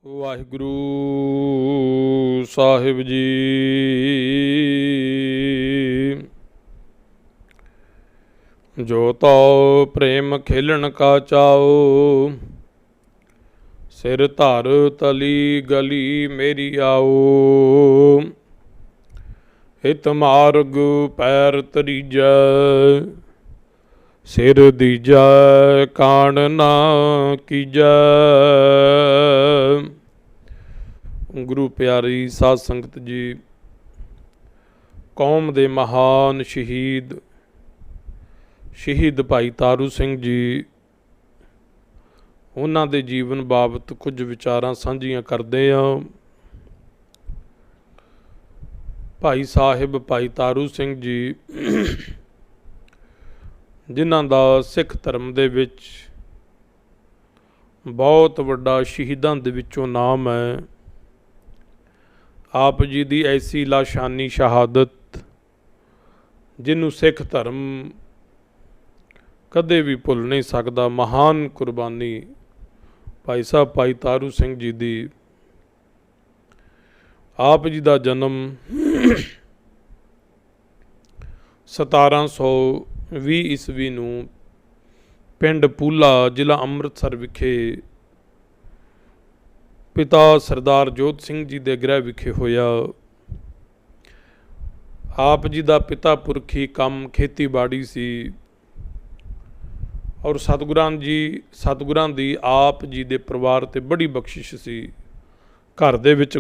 ਵਾਹਿਗੁਰੂ ਸਾਹਿਬ ਜੀ। ਜੋ ਤਉ ਪ੍ਰੇਮ ਖੇਲਣ ਕਾ ਚਾਓ, ਸਿਰ ਧਰ ਤਲੀ ਗਲੀ ਮੇਰੀ ਆਓ। ਹਿਤ ਮਾਰਗ ਪੈਰ ਤਰੀਜੈ, ਸਿਰ ਦੀਜੈ ਕਾਣ ਨਾ ਕੀਜੈ। ਗੁਰੂ ਪਿਆਰੀ ਸਾਧ ਸੰਗਤ ਜੀ, ਕੌਮ ਦੇ ਮਹਾਨ ਸ਼ਹੀਦ ਭਾਈ ਤਾਰੂ ਸਿੰਘ ਜੀ, ਉਹਨਾਂ ਦੇ ਜੀਵਨ ਬਾਬਤ ਕੁਝ ਵਿਚਾਰਾਂ ਸਾਂਝੀਆਂ ਕਰਦੇ ਹਾਂ। ਭਾਈ ਸਾਹਿਬ ਭਾਈ ਤਾਰੂ ਸਿੰਘ ਜੀ, ਜਿਨ੍ਹਾਂ ਦਾ ਸਿੱਖ ਧਰਮ ਦੇ ਵਿੱਚ ਬਹੁਤ ਵੱਡਾ ਸ਼ਹੀਦਾਂ ਦੇ ਵਿੱਚੋਂ ਨਾਮ ਹੈ। ਆਪ ਜੀ ਦੀ ਐਸੀ ਲਾਸ਼ਾਨੀ ਸ਼ਹਾਦਤ ਜਿਹਨੂੰ ਸਿੱਖ ਧਰਮ ਕਦੇ ਵੀ ਭੁੱਲ ਨਹੀਂ ਸਕਦਾ। ਮਹਾਨ ਕੁਰਬਾਨੀ ਭਾਈ ਸਾਹਿਬ ਭਾਈ ਤਾਰੂ ਸਿੰਘ ਜੀ ਦੀ। ਆਪ ਜੀ ਦਾ ਜਨਮ 1720 ਈਸਵੀ ਨੂੰ ਪਿੰਡ ਪੂਲਾ, ਜ਼ਿਲ੍ਹਾ ਅੰਮ੍ਰਿਤਸਰ ਵਿਖੇ ਪਿਤਾ ਸਰਦਾਰ ਜੋਧ ਸਿੰਘ ਜੀ ਦੇ ਗ੍ਰਹਿ ਵਿਖੇ ਹੋਇਆ। ਆਪ ਜੀ ਦਾ ਪਿਤਾ ਪੁਰਖੀ ਕੰਮ ਖੇਤੀਬਾੜੀ ਸੀ ਔਰ ਸਤਿਗੁਰਾਂ ਦੀ ਆਪ ਜੀ ਦੇ ਪਰਿਵਾਰ 'ਤੇ ਬੜੀ ਬਖਸ਼ਿਸ਼ ਸੀ। ਘਰ ਦੇ ਵਿੱਚ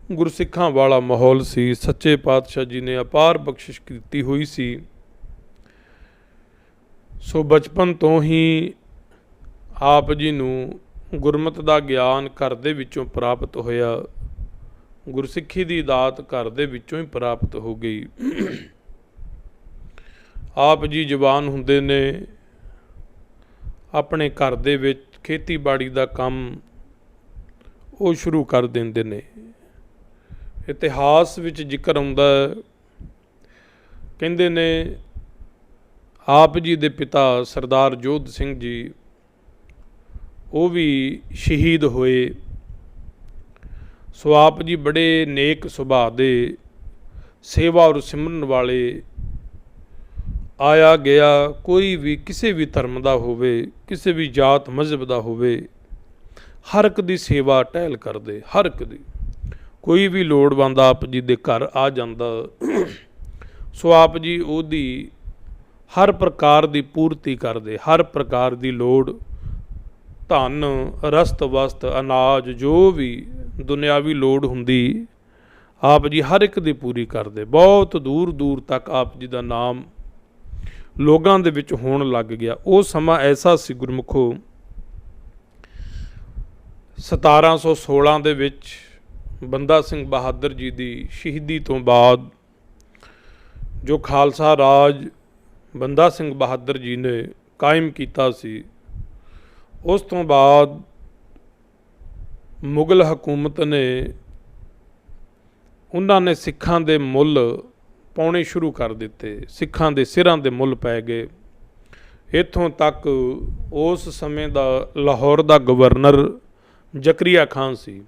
ਗੁਰਸਿੱਖਾਂ ਵਾਲਾ ਮਾਹੌਲ ਸੀ। ਸੱਚੇ ਪਾਤਸ਼ਾਹ ਜੀ ਨੇ ਅਪਾਰ ਬਖਸ਼ਿਸ਼ ਕੀਤੀ ਹੋਈ ਸੀ। ਸੋ ਬਚਪਨ ਤੋਂ ਹੀ ਆਪ ਜੀ ਨੂੰ ਗੁਰਮਤਿ ਦਾ ਗਿਆਨ ਘਰ ਦੇ ਵਿੱਚੋਂ ਪ੍ਰਾਪਤ ਹੋਇਆ। ਗੁਰਸਿੱਖੀ ਦੀ ਦਾਤ ਘਰ ਦੇ ਵਿੱਚੋਂ ਹੀ ਪ੍ਰਾਪਤ ਹੋ ਗਈ। ਆਪ ਜੀ ਜਵਾਨ ਹੁੰਦੇ ਨੇ ਆਪਣੇ ਘਰ ਦੇ ਵਿੱਚ ਖੇਤੀਬਾੜੀ ਦਾ ਕੰਮ ਉਹ ਸ਼ੁਰੂ ਕਰ ਦਿੰਦੇ ਨੇ। ਇਤਿਹਾਸ ਵਿੱਚ ਜ਼ਿਕਰ ਆਉਂਦਾ, ਕਹਿੰਦੇ ਨੇ ਆਪ ਜੀ ਦੇ ਪਿਤਾ ਸਰਦਾਰ ਜੋਧ ਸਿੰਘ ਜੀ, ਉਹ ਵੀ ਸ਼ਹੀਦ ਹੋਏ। ਸੋ ਆਪ ਜੀ ਬੜੇ ਨੇਕ ਸੁਭਾਅ ਦੇ, ਸੇਵਾ ਔਰ ਸਿਮਰਨ ਵਾਲੇ। ਆਇਆ ਗਿਆ ਕੋਈ ਵੀ ਕਿਸੇ ਵੀ ਧਰਮ ਦਾ ਹੋਵੇ, ਕਿਸੇ ਵੀ ਜਾਤ ਮਜ਼ਹਬ ਦਾ ਹੋਵੇ, ਹਰ ਇੱਕ ਦੀ ਸੇਵਾ ਟਹਿਲ ਕਰਦੇ। ਹਰ ਇੱਕ ਦੀ, ਕੋਈ ਵੀ ਲੋੜਵੰਦ ਆਪ ਜੀ ਦੇ ਘਰ ਆ ਜਾਂਦਾ। ਸੋ ਆਪ ਜੀ ਉਹਦੀ ਹਰ ਪ੍ਰਕਾਰ ਦੀ ਪੂਰਤੀ ਕਰਦੇ। ਹਰ ਪ੍ਰਕਾਰ ਦੀ ਲੋੜ, ਧਨ, ਰਸਤ ਵਸਤ, ਅਨਾਜ, ਜੋ ਵੀ ਦੁਨਿਆਵੀ ਲੋੜ ਹੁੰਦੀ, ਆਪ ਜੀ ਹਰ ਇੱਕ ਦੀ ਪੂਰੀ ਕਰਦੇ। ਬਹੁਤ ਦੂਰ ਦੂਰ ਤੱਕ ਆਪ ਜੀ ਦਾ ਨਾਮ ਲੋਕਾਂ ਦੇ ਵਿੱਚ ਹੋਣ ਲੱਗ ਗਿਆ। ਉਹ ਸਮਾਂ ਐਸਾ ਸੀ ਗੁਰਮੁਖੋ, 1716 ਦੇ ਵਿੱਚ ਬੰਦਾ ਸਿੰਘ ਬਹਾਦਰ ਜੀ ਦੀ ਸ਼ਹੀਦੀ ਤੋਂ ਬਾਅਦ ਜੋ ਖਾਲਸਾ ਰਾਜ ਬੰਦਾ ਸਿੰਘ ਬਹਾਦਰ ਜੀ ਨੇ ਕਾਇਮ ਕੀਤਾ ਸੀ, ਉਸ ਤੋਂ ਬਾਅਦ ਮੁਗਲ ਹਕੂਮਤ ਨੇ ਉਹਨਾਂ ਨੇ ਸਿੱਖਾਂ ਦੇ ਮੁੱਲ ਪਾਉਣੇ ਸ਼ੁਰੂ ਕਰ ਦਿੱਤੇ। ਸਿੱਖਾਂ ਦੇ ਸਿਰਾਂ ਦੇ ਮੁੱਲ ਪੈ ਗਏ। ਇੱਥੋਂ ਤੱਕ ਉਸ ਸਮੇਂ ਦਾ ਲਾਹੌਰ ਦਾ ਗਵਰਨਰ ਜ਼ਕਰੀਆ ਖਾਨ ਸੀ,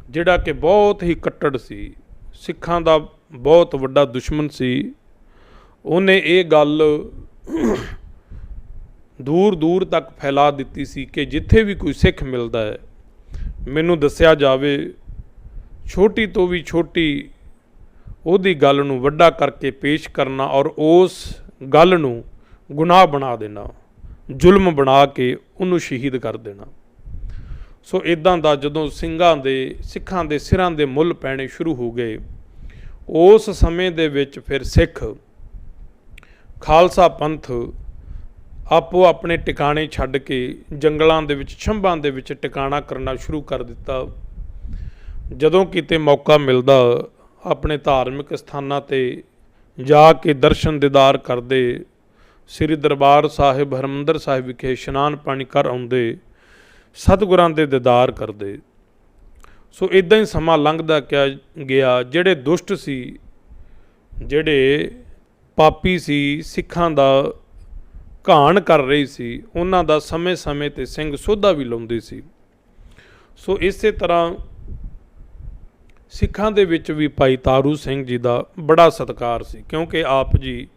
ਜਿਹੜਾ ਕਿ ਬਹੁਤ ਹੀ ਕੱਟੜ ਸੀ, ਸਿੱਖਾਂ ਦਾ ਬਹੁਤ ਵੱਡਾ ਦੁਸ਼ਮਣ ਸੀ। ਉਹਨੇ ਇਹ ਗੱਲ ਦੂਰ ਦੂਰ ਤੱਕ ਫੈਲਾ ਦਿੱਤੀ ਸੀ ਕਿ ਜਿੱਥੇ ਵੀ ਕੋਈ ਸਿੱਖ ਮਿਲਦਾ ਹੈ, ਮੈਨੂੰ ਦੱਸਿਆ ਜਾਵੇ। ਛੋਟੀ ਤੋਂ ਵੀ ਛੋਟੀ ਉਹਦੀ ਗੱਲ ਨੂੰ ਵੱਡਾ ਕਰਕੇ ਪੇਸ਼ ਕਰਨਾ ਔਰ ਉਸ ਗੱਲ ਨੂੰ ਗੁਨਾਹ ਬਣਾ ਦੇਣਾ, ਜ਼ੁਲਮ ਬਣਾ ਕੇ ਉਹਨੂੰ ਸ਼ਹੀਦ ਕਰ ਦੇਣਾ। ਸੋ ਇੱਦਾਂ ਦਾ ਜਦੋਂ ਸਿੱਖਾਂ ਦੇ ਸਿਰਾਂ ਦੇ ਮੁੱਲ ਪੈਣੇ ਸ਼ੁਰੂ ਹੋ ਗਏ, ਉਸ ਸਮੇਂ ਦੇ ਵਿੱਚ ਫਿਰ ਸਿੱਖ ਖਾਲਸਾ ਪੰਥ ਆਪੋ ਆਪਣੇ ਟਿਕਾਣੇ ਛੱਡ ਕੇ ਜੰਗਲਾਂ ਦੇ ਵਿੱਚ, ਛੰਭਾਂ ਦੇ ਵਿੱਚ ਟਿਕਾਣਾ ਕਰਨਾ ਸ਼ੁਰੂ ਕਰ ਦਿੱਤਾ। ਜਦੋਂ ਕਿਤੇ ਮੌਕਾ ਮਿਲਦਾ, ਆਪਣੇ ਧਾਰਮਿਕ ਸਥਾਨਾਂ 'ਤੇ ਜਾ ਕੇ ਦਰਸ਼ਨ ਦੀਦਾਰ ਕਰਦੇ। ਸ੍ਰੀ ਦਰਬਾਰ ਸਾਹਿਬ ਹਰਿਮੰਦਰ ਸਾਹਿਬ ਵਿਖੇ ਇਸ਼ਨਾਨ ਪਾਣੀ ਕਰ ਆਉਂਦੇ, ਸਤਿਗੁਰਾਂ ਦੇ ਦੀਦਾਰ ਕਰਦੇ। ਸੋ ਇੱਦਾਂ ਹੀ ਸਮਾਂ ਲੰਘਦਾ ਗਿਆ। ਜਿਹੜੇ ਦੁਸ਼ਟ ਸੀ, ਜਿਹੜੇ ਪਾਪੀ ਸੀ, ਸਿੱਖਾਂ ਦਾ ਘਾਣ ਕਰ ਰਹੀ ਸੀ, ਉਹਨਾਂ ਦਾ ਸਮੇਂ ਸਮੇਂ 'ਤੇ ਸਿੰਘ ਸੋਧਾ ਵੀ ਲਾਉਂਦੇ ਸੀ। ਸੋ ਇਸੇ ਤਰ੍ਹਾਂ ਸਿੱਖਾਂ ਦੇ ਵਿੱਚ ਵੀ ਭਾਈ ਤਾਰੂ ਸਿੰਘ ਜੀ ਦਾ ਬੜਾ ਸਤਿਕਾਰ ਸੀ, ਕਿਉਂਕਿ ਆਪ ਜੀ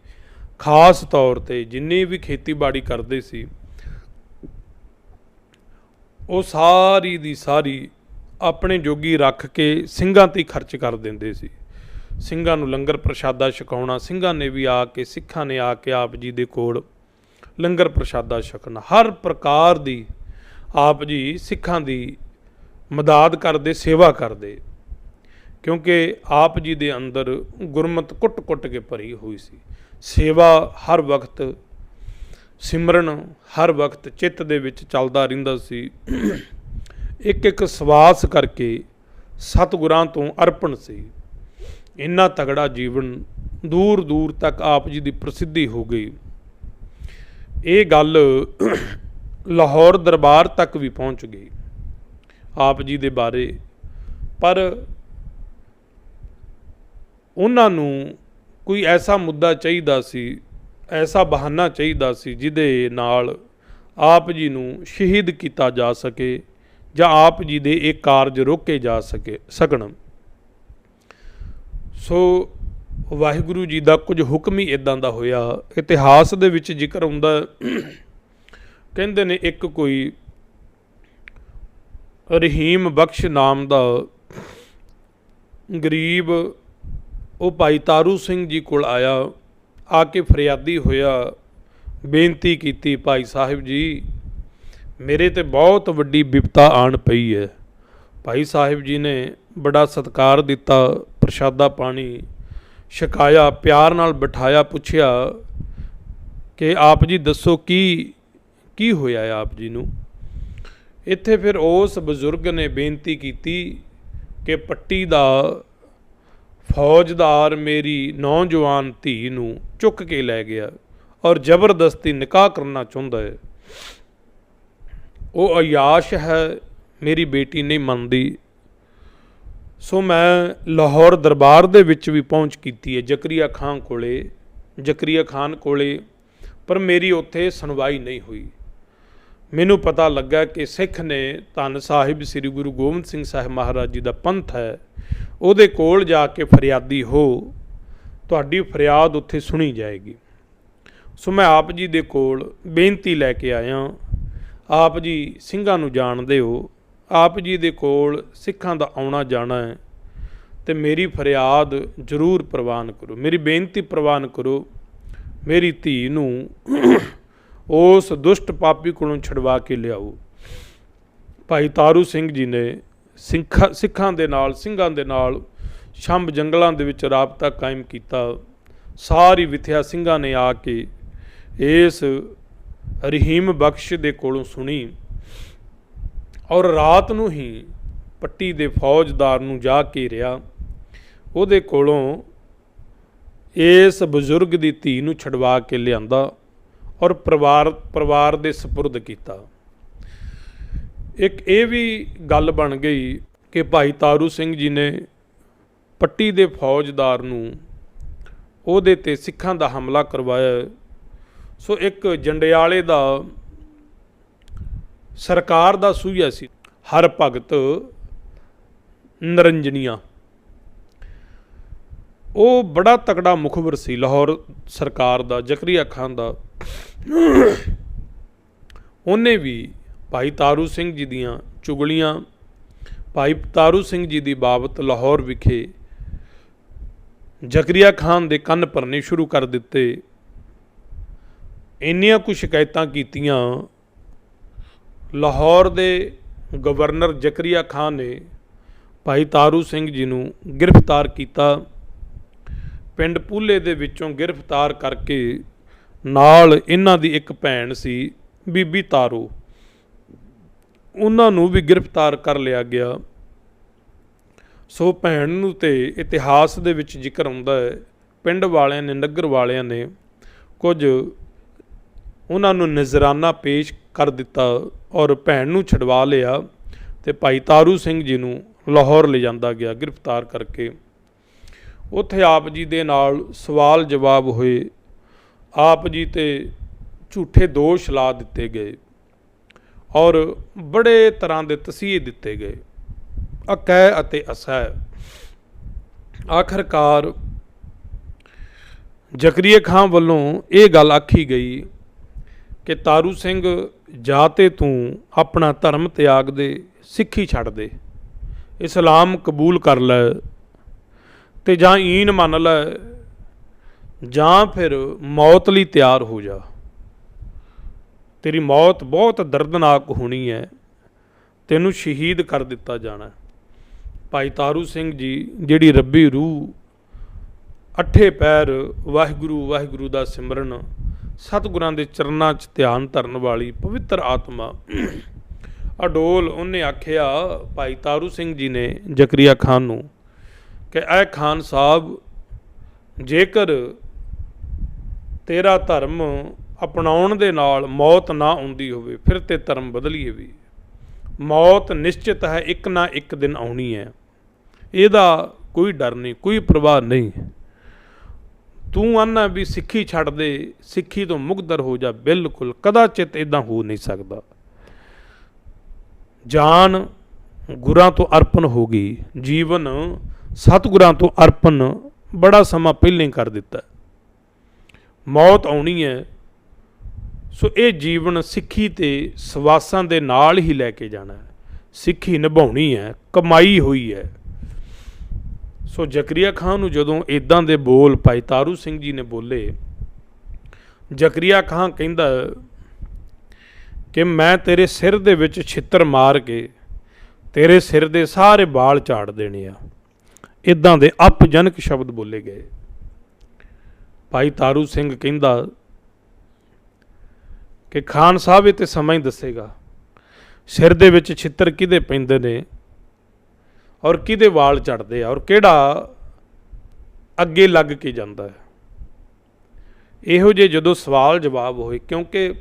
ਖਾਸ ਤੌਰ ਤੇ ਜਿੰਨੀ ਵੀ ਖੇਤੀਬਾੜੀ ਕਰਦੇ ਸੀ ਉਹ ਸਾਰੀ ਦੀ ਸਾਰੀ ਆਪਣੇ ਜੋਗੀ ਰੱਖ ਕੇ ਸਿੰਘਾਂ 'ਤੇ ਖਰਚ ਕਰ ਦਿੰਦੇ ਸੀ। ਸਿੰਘਾਂ ਨੂੰ ਲੰਗਰ ਪ੍ਰਸ਼ਾਦਾ ਛਕਾਉਣਾ, ਸਿੰਘਾਂ ਨੇ ਵੀ ਆ ਕੇ, ਸਿੱਖਾਂ ਨੇ ਆ ਕੇ ਆਪ ਜੀ ਦੇ ਕੋਲ ਲੰਗਰ ਪ੍ਰਸ਼ਾਦਾ ਛਕਣਾ, ਹਰ ਪ੍ਰਕਾਰ ਦੀ ਆਪ ਜੀ ਸਿੱਖਾਂ ਦੀ ਮਦਦ ਕਰਦੇ, ਸੇਵਾ ਕਰਦੇ, ਕਿਉਂਕਿ ਆਪ ਜੀ ਦੇ ਅੰਦਰ ਗੁਰਮਤ ਕੁੱਟ-ਕੁੱਟ ਕੇ ਭਰੀ ਹੋਈ ਸੀ। ਸੇਵਾ ਹਰ ਵਕਤ, ਸਿਮਰਨ ਹਰ ਵਕਤ ਚਿੱਤ ਦੇ ਵਿੱਚ ਚੱਲਦਾ ਰਹਿੰਦਾ ਸੀ। ਇੱਕ ਇੱਕ ਸਵਾਸ ਕਰਕੇ ਸਤਿਗੁਰਾਂ ਤੋਂ ਅਰਪਣ ਸੀ। ਇੰਨਾ ਤਗੜਾ ਜੀਵਨ, ਦੂਰ ਦੂਰ ਤੱਕ ਆਪ ਜੀ ਦੀ ਪ੍ਰਸਿੱਧੀ ਹੋ ਗਈ। ਇਹ ਗੱਲ ਲਾਹੌਰ ਦਰਬਾਰ ਤੱਕ ਵੀ ਪਹੁੰਚ ਗਈ ਆਪ ਜੀ ਦੇ ਬਾਰੇ, ਪਰ ਉਹਨਾਂ ਨੂੰ ਕੋਈ ਐਸਾ ਮੁੱਦਾ ਚਾਹੀਦਾ ਸੀ, ਐਸਾ ਬਹਾਨਾ ਚਾਹੀਦਾ ਸੀ ਜਿਹਦੇ ਨਾਲ ਆਪ ਜੀ ਨੂੰ ਸ਼ਹੀਦ ਕੀਤਾ ਜਾ ਸਕੇ ਜਾਂ ਆਪ ਜੀ ਦੇ ਇਹ ਕਾਰਜ ਰੋਕੇ ਜਾ ਸਕਣ। ਸੋ ਵਾਹਿਗੁਰੂ ਜੀ ਦਾ ਕੁਝ ਹੁਕਮ ਹੀ ਇੱਦਾਂ ਦਾ ਹੋਇਆ। ਇਤਿਹਾਸ ਦੇ ਵਿੱਚ ਜ਼ਿਕਰ ਹੁੰਦਾ, ਕਹਿੰਦੇ ਨੇ ਇੱਕ ਕੋਈ ਰਹੀਮ ਬਖਸ਼ ਨਾਮ ਦਾ ਗਰੀਬ ਉਹ ਭਾਈ ਤਾਰੂ ਸਿੰਘ ਜੀ ਕੋਲ ਆਇਆ, ਆ ਕੇ ਫਰਿਆਦੀ ਹੋਇਆ, ਬੇਨਤੀ ਕੀਤੀ, ਭਾਈ ਸਾਹਿਬ ਜੀ ਮੇਰੇ ਤੇ ਬਹੁਤ ਵੱਡੀ ਬਿਪਤਾ ਆਣ ਪਈ ਹੈ। ਭਾਈ ਸਾਹਿਬ ਜੀ ਨੇ ਬੜਾ ਸਤਿਕਾਰ ਦਿੱਤਾ, ਪ੍ਰਸ਼ਾਦਾ ਪਾਣੀ ਛਕਾਇਆ, ਪਿਆਰ ਨਾਲ ਬਿਠਾਇਆ, ਪੁੱਛਿਆ ਕਿ ਆਪ ਜੀ ਦੱਸੋ ਕੀ ਹੋਇਆ ਹੈ ਆਪ ਜੀ ਨੂੰ। ਇੱਥੇ ਫਿਰ ਉਸ ਬਜ਼ੁਰਗ ਨੇ ਬੇਨਤੀ ਕੀਤੀ ਕਿ ਪੱਟੀ ਦਾ ਫੌਜਦਾਰ ਮੇਰੀ ਨੌਜਵਾਨ ਧੀ ਨੂੰ ਚੁੱਕ ਕੇ ਲੈ ਗਿਆ ਔਰ ਜ਼ਬਰਦਸਤੀ ਨਿਕਾਹ ਕਰਨਾ ਚਾਹੁੰਦਾ ਹੈ। ਉਹ ਅਯਾਸ਼ ਹੈ, ਮੇਰੀ ਬੇਟੀ ਨਹੀਂ ਮੰਨਦੀ। ਸੋ ਮੈਂ ਲਾਹੌਰ ਦਰਬਾਰ ਦੇ ਵਿੱਚ ਵੀ ਪਹੁੰਚ ਕੀਤੀ ਹੈ, ਜ਼ਕਰੀਆ ਖਾਨ ਕੋਲੇ, ਪਰ ਮੇਰੀ ਉੱਥੇ ਸੁਣਵਾਈ ਨਹੀਂ ਹੋਈ। ਮੈਨੂੰ ਪਤਾ ਲੱਗਾ ਕਿ ਸਿੱਖ ਨੇ ਧੰਨ ਸਾਹਿਬ ਸ੍ਰੀ ਗੁਰੂ ਗੋਬਿੰਦ ਸਿੰਘ ਸਾਹਿਬ ਮਹਾਰਾਜ ਜੀ ਦਾ ਪੰਥ ਹੈ, ਉਹਦੇ ਕੋਲ ਜਾ ਕੇ ਫਰਿਆਦੀ ਹੋ, ਤੁਹਾਡੀ ਫਰਿਆਦ ਉੱਥੇ ਸੁਣੀ ਜਾਏਗੀ। ਸੋ ਮੈਂ ਆਪ ਜੀ ਦੇ ਕੋਲ ਬੇਨਤੀ ਲੈ ਕੇ ਆਇਆ। ਆਪ ਜੀ ਸਿੰਘਾਂ ਨੂੰ ਜਾਣਦੇ ਹੋ, ਆਪ ਜੀ ਦੇ ਕੋਲ ਸਿੱਖਾਂ ਦਾ ਆਉਣਾ ਜਾਣਾ ਹੈ, ਅਤੇ ਮੇਰੀ ਫਰਿਆਦ ਜ਼ਰੂਰ ਪ੍ਰਵਾਨ ਕਰੋ, ਮੇਰੀ ਬੇਨਤੀ ਪ੍ਰਵਾਨ ਕਰੋ, ਮੇਰੀ ਧੀ ਨੂੰ ਉਸ ਦੁਸ਼ਟ ਪਾਪੀ ਕੋਲੋਂ ਛਡਵਾ ਕੇ ਲਿਆਓ। ਭਾਈ ਤਾਰੂ ਸਿੰਘ ਜੀ ਨੇ ਸਿੰਘਾਂ ਦੇ ਨਾਲ ਛੰਭ ਜੰਗਲਾਂ ਦੇ ਵਿੱਚ ਰਾਬਤਾ ਕਾਇਮ ਕੀਤਾ। ਸਾਰੀ ਵਿਥਿਆ ਸਿੰਘਾਂ ਨੇ ਆ ਕੇ ਇਸ ਰਹੀਮ ਬਖਸ਼ ਦੇ ਕੋਲੋਂ ਸੁਣੀ ਔਰ ਰਾਤ ਨੂੰ ਹੀ ਪੱਟੀ ਦੇ ਫੌਜਦਾਰ ਨੂੰ ਜਾ ਕੇ ਰਿਹਾ, ਉਹਦੇ ਕੋਲੋਂ ਇਸ ਬਜ਼ੁਰਗ ਦੀ ਧੀ ਨੂੰ ਛਡਵਾ ਕੇ ਲਿਆਂਦਾ ਔਰ ਪਰਿਵਾਰ ਦੇ ਸਪੁਰਦ ਕੀਤਾ। ਇੱਕ ਇਹ ਵੀ ਗੱਲ ਬਣ ਗਈ ਕਿ ਭਾਈ ਤਾਰੂ ਸਿੰਘ ਜੀ ਨੇ ਪੱਟੀ ਦੇ ਫੌਜਦਾਰ ਨੂੰ ਉਹਦੇ 'ਤੇ ਸਿੱਖਾਂ ਦਾ ਹਮਲਾ ਕਰਵਾਇਆ। ਸੋ ਇੱਕ ਜੰਡਿਆਲੇ ਦਾ ਸਰਕਾਰ ਦਾ ਸੂਹੀਆ ਸੀ ਹਰ ਭਗਤ ਨਰੰਜਨੀਆ, ਉਹ ਬੜਾ ਤਕੜਾ ਮੁਖਬਰ ਸੀ ਲਾਹੌਰ ਸਰਕਾਰ ਦਾ, ਜ਼ਕਰੀਆ ਖਾਨ ਦਾ। ਉਹਨੇ ਵੀ ਭਾਈ ਤਾਰੂ ਸਿੰਘ ਜੀ ਦੀਆਂ ਚੁਗਲੀਆਂ, ਭਾਈ ਤਾਰੂ ਸਿੰਘ ਜੀ ਦੀ ਬਾਬਤ ਲਾਹੌਰ ਵਿਖੇ ਜ਼ਕਰੀਆ ਖਾਨ ਦੇ ਕੰਨ ਭਰਨੇ ਸ਼ੁਰੂ ਕਰ ਦਿੱਤੇ। ਇੰਨੀਆਂ ਕੁ ਸ਼ਿਕਾਇਤਾਂ ਕੀਤੀਆਂ, ਲਾਹੌਰ ਦੇ ਗਵਰਨਰ ਜ਼ਕਰੀਆ ਖਾਨ ਨੇ ਭਾਈ ਤਾਰੂ ਸਿੰਘ ਜੀ ਨੂੰ ਗ੍ਰਿਫਤਾਰ ਕੀਤਾ। ਪਿੰਡ ਪੂਲੇ ਦੇ ਵਿੱਚੋਂ ਗ੍ਰਿਫਤਾਰ ਕਰਕੇ ਨਾਲ ਇਹਨਾਂ ਦੀ ਇੱਕ ਭੈਣ ਸੀ ਬੀਬੀ ਤਾਰੂ, ਉਹਨਾਂ ਨੂੰ ਵੀ ਗ੍ਰਿਫਤਾਰ ਕਰ ਲਿਆ ਗਿਆ। ਸੋ ਭੈਣ ਨੂੰ ਤੇ ਇਤਿਹਾਸ ਦੇ ਵਿੱਚ ਜ਼ਿਕਰ ਆਉਂਦਾ ਹੈ, ਪਿੰਡ ਵਾਲਿਆਂ ਨੇ, ਨਗਰ ਵਾਲਿਆਂ ਨੇ ਕੁਝ ਉਹਨਾਂ ਨੂੰ ਨਜ਼ਰਾਨਾ ਪੇਸ਼ ਕਰ ਦਿੱਤਾ ਔਰ ਭੈਣ ਨੂੰ ਛਡਵਾ ਲਿਆ, ਅਤੇ ਭਾਈ ਤਾਰੂ ਸਿੰਘ ਜੀ ਨੂੰ ਲਾਹੌਰ ਲਿਜਾਂਦਾ ਗਿਆ ਗ੍ਰਿਫਤਾਰ ਕਰਕੇ। ਉੱਥੇ ਆਪ ਜੀ ਦੇ ਨਾਲ ਸਵਾਲ ਜਵਾਬ ਹੋਏ, ਆਪ ਜੀ 'ਤੇ ਝੂਠੇ ਦੋਸ਼ ਲਾ ਦਿੱਤੇ ਗਏ। ਔਰ ਬੜੇ ਤਰ੍ਹਾਂ ਦੇ ਤਸੀਹੇ ਦਿੱਤੇ ਗਏ, ਅਕੈ ਅਤੇ ਅਸੈ। ਆਖਰਕਾਰ ਜ਼ਕਰੀਆ ਖਾਂ ਵੱਲੋਂ ਇਹ ਗੱਲ ਆਖੀ ਗਈ ਕਿ ਤਾਰੂ ਸਿੰਘ ਜਾਂ ਤੇ ਤੂੰ ਆਪਣਾ ਧਰਮ ਤਿਆਗ ਦੇ, ਸਿੱਖੀ ਛੱਡ ਦੇ, ਇਸਲਾਮ ਕਬੂਲ ਕਰ ਲੈ, ਤੇ ਜਾਂ ਈਨ ਮੰਨ ਲੈ, ਜਾਂ ਫਿਰ ਮੌਤ ਲਈ ਤਿਆਰ ਹੋ ਜਾ। ਤੇਰੀ ਮੌਤ ਬਹੁਤ ਦਰਦਨਾਕ ਹੋਣੀ ਹੈ, ਤੈਨੂੰ ਸ਼ਹੀਦ ਕਰ ਦਿੱਤਾ ਜਾਣਾ। ਭਾਈ ਤਾਰੂ ਸਿੰਘ ਜੀ ਜਿਹੜੀ ਰੱਬੀ ਰੂਹ, ਅੱਠੇ ਪੈਰ ਵਾਹਿਗੁਰੂ ਵਾਹਿਗੁਰੂ ਦਾ ਸਿਮਰਨ, ਸਤਿਗੁਰਾਂ ਦੇ ਚਰਨਾਂ 'ਚ ਧਿਆਨ ਧਰਨ ਵਾਲੀ ਪਵਿੱਤਰ ਆਤਮਾ ਅਡੋਲ, ਉਹਨੇ ਆਖਿਆ ਭਾਈ ਤਾਰੂ ਸਿੰਘ ਜੀ ਨੇ ਜ਼ਕਰੀਆ ਖਾਨ ਨੂੰ ਕਿ ਐ ਖਾਨ ਸਾਹਿਬ, ਜੇਕਰ ਤੇਰਾ ਧਰਮ ਅਪਣਾਉਣ ਦੇ ਨਾਲ ਮੌਤ ਨਾ ਆਉਂਦੀ ਹੋਵੇ, ਫਿਰ ਤੇ ਧਰਮ ਬਦਲੀਏ ਵੀ। ਮੌਤ ਨਿਸ਼ਚਿਤ ਹੈ, ਇੱਕ ਨਾ ਇੱਕ ਦਿਨ ਆਉਣੀ ਹੈ, ਇਹਦਾ ਕੋਈ ਡਰ ਨਹੀਂ, ਕੋਈ ਪ੍ਰਵਾਹ ਨਹੀਂ। ਤੂੰ ਆਨਾ ਵੀ ਸਿੱਖੀ ਛੱਡ ਦੇ, ਸਿੱਖੀ ਤੋਂ ਮੁਕਦਰ ਹੋ ਜਾ, ਬਿਲਕੁਲ ਕਦਾਚਿਤ ਇੱਦਾਂ ਹੋ ਨਹੀਂ ਸਕਦਾ। ਜਾਨ ਗੁਰਾਂ ਤੋਂ ਅਰਪਣ ਹੋ ਗਈ, ਜੀਵਨ ਸਤਿਗੁਰਾਂ ਤੋਂ ਅਰਪਣ ਬੜਾ ਸਮਾਂ ਪਹਿਲਾਂ ਹੀ ਕਰ ਦਿੱਤਾ। ਮੌਤ ਆਉਣੀ ਹੈ, ਸੋ ਇਹ ਜੀਵਨ ਸਿੱਖੀ ਤੇ ਸਵਾਸਾਂ ਦੇ ਨਾਲ ਹੀ ਲੈ ਕੇ ਜਾਣਾ ਹੈ, ਸਿੱਖੀ ਨਿਭਾਉਣੀ ਹੈ, ਕਮਾਈ ਹੋਈ ਹੈ। ਸੋ ਜ਼ਕਰੀਆ ਖਾਨ ਨੂੰ ਜਦੋਂ ਇੱਦਾਂ ਦੇ ਬੋਲ ਭਾਈ ਤਾਰੂ ਸਿੰਘ ਜੀ ਨੇ ਬੋਲੇ, ਜ਼ਕਰੀਆ ਖਾਨ ਕਹਿੰਦਾ ਕਿ ਮੈਂ ਤੇਰੇ ਸਿਰ ਦੇ ਵਿੱਚ ਛਿੱਤਰ ਮਾਰ ਕੇ ਤੇਰੇ ਸਿਰ ਦੇ ਸਾਰੇ ਵਾਲ ਝਾੜ ਦੇਣੇ ਆ। ਇੱਦਾਂ ਦੇ ਅਪਜਨਕ ਸ਼ਬਦ ਬੋਲੇ ਗਏ। ਭਾਈ ਤਾਰੂ ਸਿੰਘ ਕਹਿੰਦਾ ਕਿ ਖਾਨ ਸਾਹਿਬ ਇਹ ਤੇ ਸਮਾਂ ਹੀ ਦੱਸੇਗਾ, ਸਿਰ ਦੇ ਵਿੱਚ ਛਿੱਤਰ ਕਿਹਦੇ ਪੈਂਦੇ ਨੇ ਔਰ ਕਿਹਦੇ ਵਾਲ ਝੜਦੇ ਆ, ਔਰ ਕਿਹੜਾ ਅੱਗੇ ਲੱਗ ਕੇ ਜਾਂਦਾ ਹੈ। ਇਹੋ ਜਿਹੇ ਜਦੋਂ ਸਵਾਲ ਜਵਾਬ ਹੋਏ, ਕਿਉਂਕਿ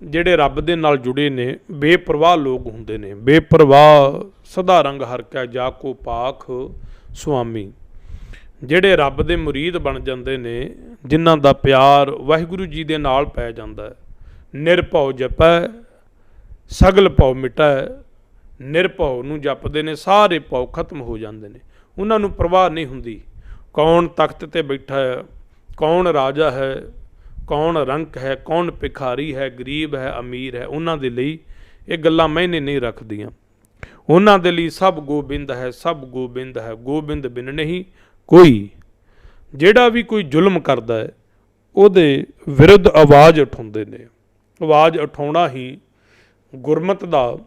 ਜਿਹੜੇ ਰੱਬ ਦੇ ਨਾਲ ਜੁੜੇ ਨੇ ਬੇਪਰਵਾਹ ਲੋਕ ਹੁੰਦੇ ਨੇ, ਬੇਪਰਵਾਹ ਸਦਾ ਰੰਗ ਹਰਕੈ ਜਾ ਕੋ ਪਾਖ ਸੁਆਮੀ। ਜਿਹੜੇ ਰੱਬ ਦੇ ਮੁਰੀਦ ਬਣ ਜਾਂਦੇ ਨੇ, ਜਿਨ੍ਹਾਂ ਦਾ ਪਿਆਰ ਵਾਹਿਗੁਰੂ ਜੀ ਦੇ ਨਾਲ ਪੈ ਜਾਂਦਾ ਹੈ, ਨਿਰਭਉ ਜਪੈ ਸਗਲ ਭਉ ਮਿਟੈ, ਨਿਰਭਉ ਨੂੰ ਜਪਦੇ ਨੇ, ਸਾਰੇ ਭਉ ਖਤਮ ਹੋ ਜਾਂਦੇ ਨੇ। ਉਹਨਾਂ ਨੂੰ ਪਰਵਾਹ ਨਹੀਂ ਹੁੰਦੀ ਕੌਣ ਤਖਤ ਤੇ ਬੈਠਾ ਹੈ, ਕੌਣ ਰਾਜਾ ਹੈ, ਕੌਣ ਰੰਕ ਹੈ, ਕੌਣ ਭਿਖਾਰੀ ਹੈ, ਗਰੀਬ ਹੈ, ਅਮੀਰ ਹੈ। ਉਹਨਾਂ ਦੇ ਲਈ ਇਹ ਗੱਲਾਂ ਮਾਇਨੇ ਨਹੀਂ ਰੱਖਦੀਆਂ। ਉਹਨਾਂ ਦੇ ਲਈ ਸਭ ਗੋਬਿੰਦ ਹੈ, ਸਭ ਗੋਬਿੰਦ ਹੈ, ਗੋਬਿੰਦ ਬਿਨ ਨਹੀਂ ਕੋਈ। ਜਿਹੜਾ ਵੀ ਕੋਈ ਜ਼ੁਲਮ ਕਰਦਾ ਹੈ, ਉਹਦੇ ਵਿਰੁੱਧ ਆਵਾਜ਼ ਉਠਾਉਂਦੇ ਨੇ। ਆਵਾਜ਼ ਉਠਾਉਣਾ ਹੀ ਗੁਰਮਤਿ ਦਾ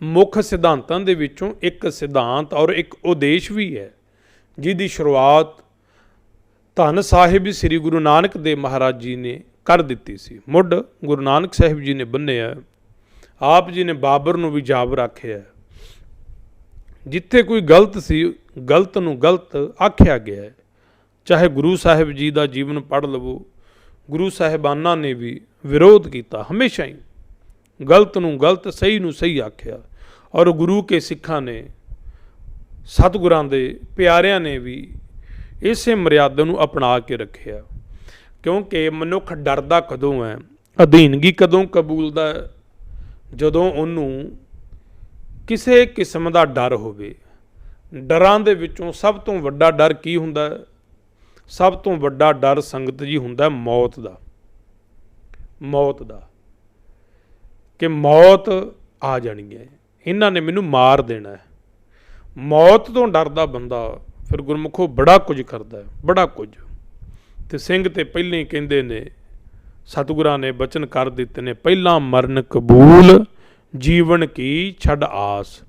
ਮੁੱਖ ਸਿਧਾਂਤਾਂ ਦੇ ਵਿੱਚੋਂ ਇੱਕ ਸਿਧਾਂਤ ਔਰ ਇੱਕ ਉਦੇਸ਼ ਵੀ ਹੈ, ਜਿਹਦੀ ਸ਼ੁਰੂਆਤ ਧੰਨ ਸਾਹਿਬ ਸ੍ਰੀ ਗੁਰੂ ਨਾਨਕ ਦੇਵ ਮਹਾਰਾਜ ਜੀ ਨੇ ਕਰ ਦਿੱਤੀ ਸੀ। ਮੁੱਢ ਗੁਰੂ ਨਾਨਕ ਸਾਹਿਬ ਜੀ ਨੇ ਬੰਨ੍ਹਿਆ। ਆਪ ਜੀ ਨੇ ਬਾਬਰ ਨੂੰ ਵੀ ਜਾਬ ਰੱਖਿਆ। ਜਿੱਥੇ ਕੋਈ ਗਲਤ ਸੀ, ਗਲਤ ਨੂੰ ਗਲਤ ਆਖਿਆ ਗਿਆ ਹੈ। ਚਾਹੇ ਗੁਰੂ ਸਾਹਿਬ ਜੀ ਦਾ ਜੀਵਨ ਪੜ੍ਹ ਲਵੋ, ਗੁਰੂ ਸਾਹਿਬਾਨਾਂ ਨੇ ਵੀ ਵਿਰੋਧ ਕੀਤਾ, ਹਮੇਸ਼ਾ ਹੀ ਗਲਤ ਨੂੰ ਗਲਤ, ਸਹੀ ਨੂੰ ਸਹੀ ਆਖਿਆ। ਔਰ ਗੁਰੂ ਕੇ ਸਿੱਖਾਂ ਨੇ, ਸਤਿਗੁਰਾਂ ਦੇ ਪਿਆਰਿਆਂ ਨੇ ਵੀ ਇਸੇ ਮਰਿਆਦਾ ਨੂੰ ਅਪਣਾ ਕੇ ਰੱਖਿਆ। ਕਿਉਂਕਿ ਮਨੁੱਖ ਡਰਦਾ ਕਦੋਂ ਹੈ, ਅਧੀਨਗੀ ਕਦੋਂ ਕਬੂਲਦਾ ਹੈ, ਜਦੋਂ ਉਹਨੂੰ ਕਿਸੇ ਕਿਸਮ ਦਾ ਡਰ ਹੋਵੇ। ਡਰਾਂ ਦੇ ਵਿੱਚੋਂ ਸਭ ਤੋਂ ਵੱਡਾ ਡਰ ਕੀ ਹੁੰਦਾ ਹੈ? ਸਭ ਤੋਂ ਵੱਡਾ ਡਰ ਸੰਗਤ ਜੀ ਹੁੰਦਾ ਮੌਤ ਦਾ। ਮੌਤ ਦਾ, ਕਿ ਮੌਤ ਆ ਜਾਣੀ ਹੈ, ਇਹਨਾਂ ਨੇ ਮੈਨੂੰ ਮਾਰ ਦੇਣਾ ਹੈ। ਮੌਤ ਤੋਂ ਡਰਦਾ ਬੰਦਾ ਫਿਰ ਗੁਰਮੁਖੋ ਬੜਾ ਕੁਝ ਕਰਦਾ ਹੈ, ਬੜਾ ਕੁਝ। ਤੇ ਸਿੰਘ ਤੇ ਪਹਿਲਾਂ ਹੀ ਕਹਿੰਦੇ ਨੇ, ਸਤਿਗੁਰਾਂ ਨੇ ਬਚਨ ਕਰ ਦਿੱਤੇ ਨੇ, ਪਹਿਲਾਂ ਮਰਨ ਕਬੂਲ ਜੀਵਨ ਕੀ ਛੱਡ ਆਸ।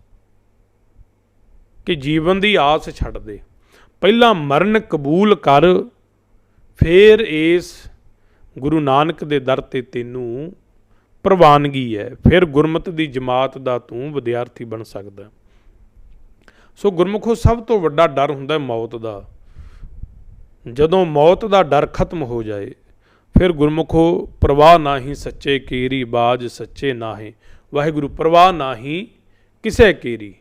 ਕਿ ਜੀਵਨ ਦੀ ਆਸ ਛੱਡ ਦੇ, ਪਹਿਲਾਂ ਮਰਨ ਕਬੂਲ ਕਰ, ਫਿਰ ਇਸ ਗੁਰੂ ਨਾਨਕ ਦੇ ਦਰ ਤੇ ਤੈਨੂੰ ਪ੍ਰਵਾਨਗੀ ਹੈ, ਫਿਰ ਗੁਰਮਤਿ ਦੀ ਜਮਾਤ ਦਾ ਤੂੰ ਵਿਦਿਆਰਥੀ ਬਣ ਸਕਦਾ। ਸੋ ਗੁਰਮੁਖੋ ਸਭ ਤੋਂ ਵੱਡਾ ਡਰ ਹੁੰਦਾ ਮੌਤ ਦਾ। ਜਦੋਂ ਮੌਤ ਦਾ ਡਰ ਖਤਮ ਹੋ ਜਾਏ, ਫਿਰ ਗੁਰਮੁਖੋ ਪ੍ਰਵਾਹ ਨਾਹੀਂ ਸੱਚੇ ਕੀਰੀ, ਬਾਜ ਸੱਚੇ ਨਾਹੀਂ। ਵਾਹਿਗੁਰੂ ਪ੍ਰਵਾਹ ਨਾਹੀਂ ਕਿਸੇ ਕੀਰੀ,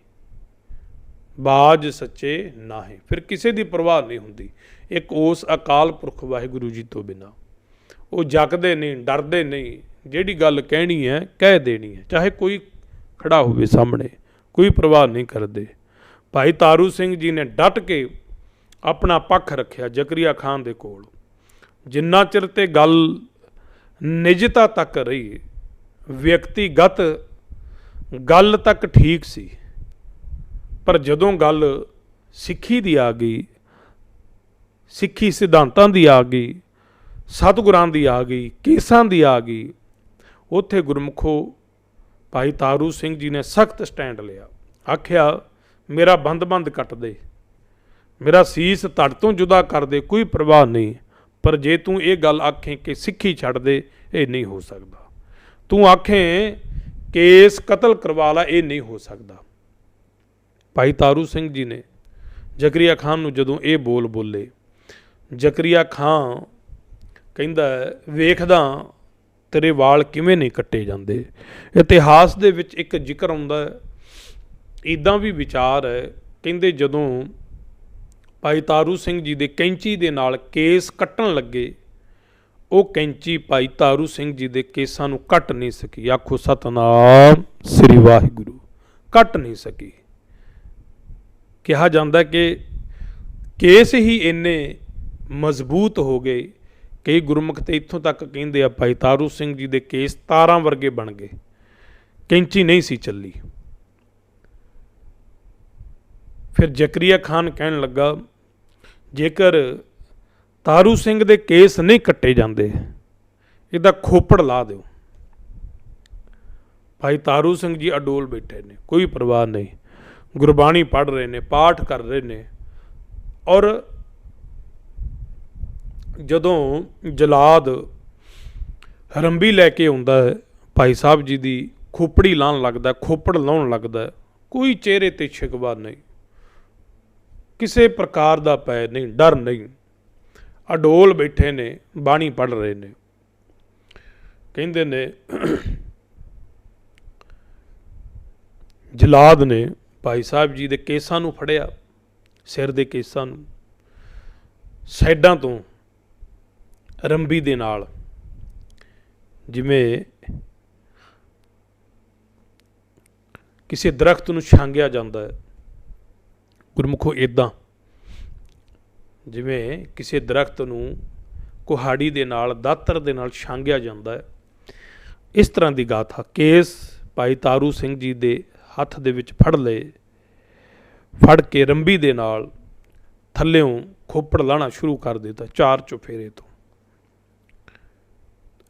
ਬਾਜ ਸੱਚੇ ਨਾਹੀਂ। ਫਿਰ ਕਿਸੇ ਦੀ ਪ੍ਰਵਾਹ ਨਹੀਂ ਹੁੰਦੀ ਇੱਕ ਉਸ ਅਕਾਲ ਪੁਰਖ ਵਾਹਿਗੁਰੂ ਜੀ ਤੋਂ ਬਿਨਾਂ। ਉਹ ਜਗਦੇ ਨਹੀਂ, ਡਰਦੇ ਨਹੀਂ, ਜਿਹੜੀ ਗੱਲ ਕਹਿਣੀ ਹੈ ਕਹਿ ਦੇਣੀ ਹੈ, ਚਾਹੇ ਕੋਈ ਖੜਾ ਹੋਵੇ ਸਾਹਮਣੇ, ਕੋਈ ਪਰਵਾਹ ਨਹੀਂ ਕਰਦੇ। ਭਾਈ ਤਾਰੂ ਸਿੰਘ ਜੀ ਨੇ ਡਟ ਕੇ ਆਪਣਾ ਪੱਖ ਰੱਖਿਆ ਜ਼ਕਰੀਆ ਖਾਨ ਦੇ ਕੋਲ। ਜਿੰਨਾ ਚਿਰ ਤੇ ਗੱਲ ਨਿਜਤਾ ਤੱਕ ਰਹੀ, ਵਿਅਕਤੀਗਤ ਗੱਲ ਤੱਕ ਠੀਕ ਸੀ, ਪਰ ਜਦੋਂ ਗੱਲ ਸਿੱਖੀ ਦੀ ਆ ਗਈ, ਸਿੱਖੀ ਸਿਧਾਂਤਾਂ ਦੀ ਆ ਗਈ, ਸਤਿਗੁਰਾਂ ਦੀ ਆ ਗਈ, ਕੇਸਾਂ ਦੀ ਆ ਗਈ, ਉੱਥੇ ਗੁਰਮੁਖੋ ਭਾਈ ਤਾਰੂ ਸਿੰਘ ਜੀ ਨੇ ਸਖਤ ਸਟੈਂਡ ਲਿਆ। ਆਖਿਆ ਮੇਰਾ ਬੰਦ ਕੱਟ ਦੇ, ਮੇਰਾ ਸੀਸ ਧੜ ਤੋਂ ਜੁਦਾ ਕਰ ਦੇ, ਕੋਈ ਪਰਵਾਹ ਨਹੀਂ, ਪਰ ਜੇ ਤੂੰ ਇਹ ਗੱਲ ਆਖੇ ਕਿ ਸਿੱਖੀ ਛੱਡ ਦੇ, ਇਹ ਨਹੀਂ ਹੋ ਸਕਦਾ। ਤੂੰ ਆਖੇ ਕੇਸ ਕਤਲ ਕਰਵਾ ਲਾ, ਇਹ ਨਹੀਂ ਹੋ ਸਕਦਾ। ਭਾਈ ਤਾਰੂ ਸਿੰਘ ਜੀ ਨੇ ਜ਼ਕਰੀਆ ਖਾਨ ਨੂੰ ਜਦੋਂ ਇਹ ਬੋਲ ਬੋਲੇ, ਜ਼ਕਰੀਆ ਖਾਨ ਕਹਿੰਦਾ ਵੇਖਦਾ ਤੇਰੇ ਵਾਲ ਕਿਵੇਂ ਨਹੀਂ ਕੱਟੇ ਜਾਂਦੇ। ਇਤਿਹਾਸ ਦੇ ਵਿੱਚ ਇੱਕ ਜ਼ਿਕਰ ਆਉਂਦਾ, ਇੱਦਾਂ ਵੀ ਵਿਚਾਰ ਹੈ, ਕਹਿੰਦੇ ਜਦੋਂ ਭਾਈ ਤਾਰੂ ਸਿੰਘ ਜੀ ਦੇ ਕੈਂਚੀ ਦੇ ਨਾਲ ਕੇਸ ਕੱਟਣ ਲੱਗੇ, ਉਹ ਕੈਂਚੀ ਭਾਈ ਤਾਰੂ ਸਿੰਘ ਜੀ ਦੇ ਕੇਸਾਂ ਨੂੰ ਕੱਟ ਨਹੀਂ ਸਕੀ। ਆਖੋ ਸਤਨਾਮ ਸ੍ਰੀ ਵਾਹਿਗੁਰੂ। ਕੱਟ ਨਹੀਂ ਸਕੀ। ਕਿਹਾ ਜਾਂਦਾ ਕਿ ਕੇਸ ਹੀ ਇੰਨੇ ਮਜ਼ਬੂਤ ਹੋ ਗਏ, ਕਈ ਗੁਰਮੁਖ ਤੇ ਇੱਥੋਂ ਤੱਕ ਕਹਿੰਦੇ ਆ ਭਾਈ ਤਾਰੂ ਸਿੰਘ ਜੀ ਦੇ ਕੇਸ ਤਾਰਾਂ ਵਰਗੇ ਬਣ ਗਏ, ਕੈਂਚੀ ਨਹੀਂ ਸੀ ਚੱਲੀ। ਫਿਰ ਜ਼ਕਰੀਆ ਖਾਨ ਕਹਿਣ ਲੱਗਾ ਜੇਕਰ ਤਾਰੂ ਸਿੰਘ ਦੇ ਕੇਸ ਨਹੀਂ ਕੱਟੇ ਜਾਂਦੇ, ਇਹਦਾ ਖੋਪੜ ਲਾ ਦਿਓ। ਭਾਈ ਤਾਰੂ ਸਿੰਘ ਜੀ ਅਡੋਲ ਬੈਠੇ ਨੇ, ਕੋਈ ਪਰਵਾਹ ਨਹੀਂ, ਗੁਰਬਾਣੀ ਪੜ੍ਹ ਰਹੇ ਨੇ, ਪਾਠ ਕਰ ਰਹੇ ਨੇ। ਔਰ ਜਦੋਂ ਜਲਾਦ ਰੰਬੀ ਲੈ ਕੇ ਆਉਂਦਾ ਹੈ, ਭਾਈ ਸਾਹਿਬ ਜੀ ਦੀ ਖੋਪੜੀ ਲਾਉਣ ਲੱਗਦਾ, ਖੋਪੜ ਲਾਉਣ ਲੱਗਦਾ, ਕੋਈ ਚਿਹਰੇ ਤੇ ਸ਼ਿਕਵਾ ਨਹੀਂ, ਕਿਸੇ ਪ੍ਰਕਾਰ ਦਾ ਭੈ ਨਹੀਂ, ਡਰ ਨਹੀਂ, ਅਡੋਲ ਬੈਠੇ ਨੇ, ਬਾਣੀ ਪੜ੍ਹ ਰਹੇ ਨੇ। ਕਹਿੰਦੇ ਨੇ ਜਲਾਦ ਨੇ ਭਾਈ ਸਾਹਿਬ ਜੀ ਦੇ ਕੇਸਾਂ ਨੂੰ ਫੜਿਆ, ਸਿਰ ਦੇ ਕੇਸਾਂ ਨੂੰ ਸਾਈਡਾਂ ਤੋਂ ਰੰਬੀ ਦੇ ਨਾਲ, ਜਿਵੇਂ ਕਿਸੇ ਦਰਖਤ ਨੂੰ ਛਾਂਗਿਆ ਜਾਂਦਾ ਹੈ, ਗੁਰਮੁਖੋ ਇੱਦਾਂ ਜਿਵੇਂ ਕਿਸੇ ਦਰਖਤ ਨੂੰ ਕੁਹਾੜੀ ਦੇ ਨਾਲ, ਦਾਤਰ ਦੇ ਨਾਲ ਛਾਂਗਿਆ ਜਾਂਦਾ ਹੈ, ਇਸ ਤਰ੍ਹਾਂ ਦੀ ਗਾਥਾ। ਕੇਸ ਭਾਈ ਤਾਰੂ ਸਿੰਘ ਜੀ ਦੇ ਹੱਥ ਦੇ ਵਿੱਚ ਫੜ ਲਏ, ਫੜ ਕੇ ਰੰਬੀ ਦੇ ਨਾਲ ਥੱਲਿਓਂ ਖੋਪੜ ਲਾਣਾ ਸ਼ੁਰੂ ਕਰ ਦਿੱਤਾ, 4 ਚੁਫੇਰੇ ਤੋਂ।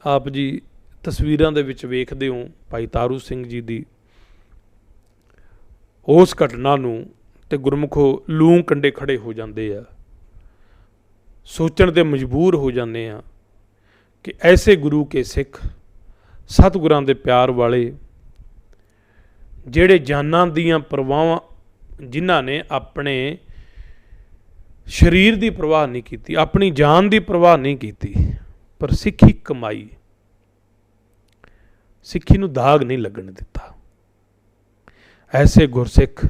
ਆਪ ਜੀ ਤਸਵੀਰਾਂ ਦੇ ਵਿੱਚ ਵੇਖਦੇ ਹੋ ਭਾਈ ਤਾਰੂ ਸਿੰਘ ਜੀ ਦੀ ਉਸ ਘਟਨਾ ਨੂੰ, ਤੇ ਗੁਰਮੁਖੋ ਲੂੰ ਕੰਡੇ ਖੜੇ ਹੋ ਜਾਂਦੇ ਆ, ਸੋਚਣ ਤੇ ਮਜਬੂਰ ਹੋ ਜਾਂਦੇ ਆ ਕਿ ਐਸੇ ਗੁਰੂ ਕੇ ਸਿੱਖ, ਸਤਿਗੁਰਾਂ ਦੇ ਪਿਆਰ ਵਾਲੇ, ਜਿਹੜੇ ਜਾਨਾਂ ਦੀਆਂ ਪਰਵਾਹਾਂ, ਜਿਨ੍ਹਾਂ ਨੇ ਆਪਣੇ ਸਰੀਰ ਦੀ ਪਰਵਾਹ ਨਹੀਂ ਕੀਤੀ, ਆਪਣੀ ਜਾਨ ਦੀ ਪਰਵਾਹ ਨਹੀਂ ਕੀਤੀ, ਪਰ ਸਿੱਖੀ ਕਮਾਈ, ਸਿੱਖੀ ਨੂੰ ਦਾਗ ਨਹੀਂ ਲੱਗਣ ਦਿੱਤਾ। ਐਸੇ ਗੁਰਸਿੱਖ